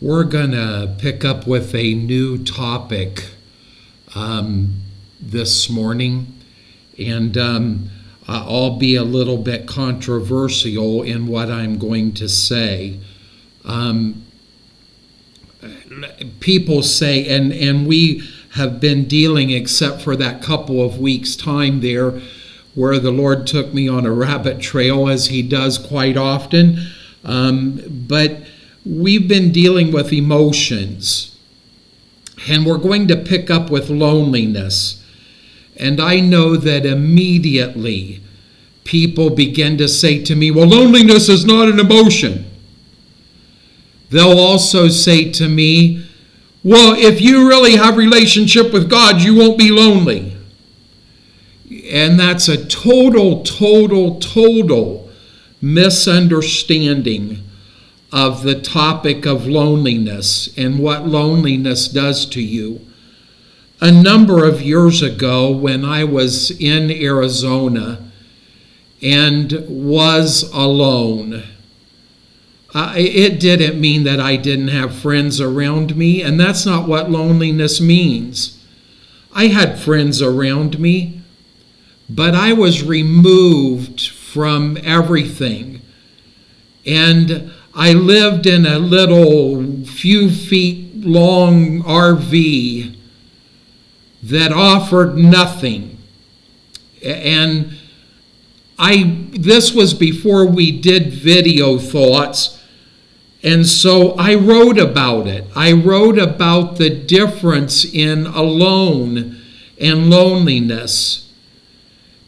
We're going to pick up with a new topic this morning, and I'll be a little bit controversial in what I'm going to say. People say, and we have been dealing, except for that couple of weeks' time there, where the Lord took me on a rabbit trail, as he does quite often, but we've been dealing with emotions, and we're going to pick up with loneliness. And I know that immediately people begin to say to me, well, loneliness is not an emotion. They'll also say to me, well, if you really have a relationship with God, you won't be lonely. And that's a total misunderstanding of the topic of loneliness and what loneliness does to you. A number of years ago, when I was in Arizona and was alone, it didn't mean that I didn't have friends around me, and that's not what loneliness means. I had friends around me, but I was removed from everything. And I lived in a little few feet long RV that offered nothing. And this was before we did video thoughts. And so I wrote about it. I wrote about the difference in alone and loneliness.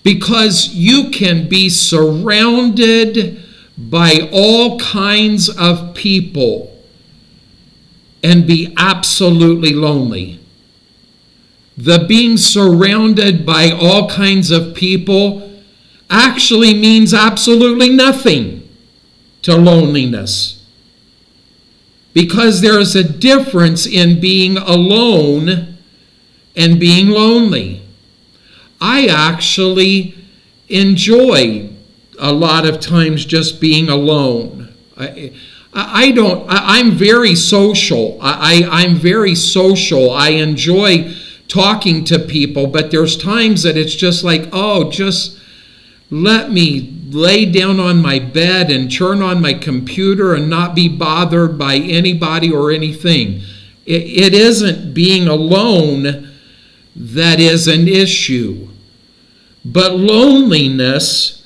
Because you can be surrounded by all kinds of people and be absolutely lonely. The being surrounded by all kinds of people actually means absolutely nothing to loneliness. Because there is a difference in being alone and being lonely. I actually enjoy a lot of times just being alone. I'm very social. I'm very social. I enjoy talking to people, but there's times that it's just like, oh, just let me lay down on my bed and turn on my computer and not be bothered by anybody or anything. It isn't being alone that is an issue, but loneliness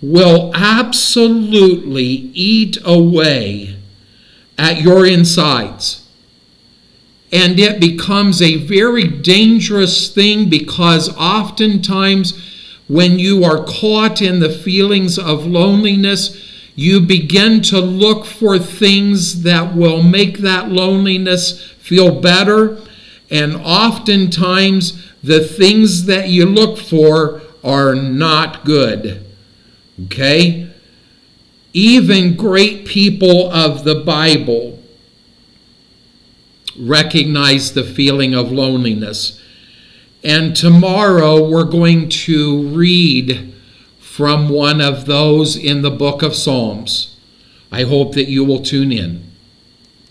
will absolutely eat away at your insides. And it becomes a very dangerous thing, because oftentimes when you are caught in the feelings of loneliness, you begin to look for things that will make that loneliness feel better. And oftentimes the things that you look for are not good. Okay? Even great people of the Bible recognize the feeling of loneliness. And tomorrow we're going to read from one of those in the book of Psalms. I hope that you will tune in.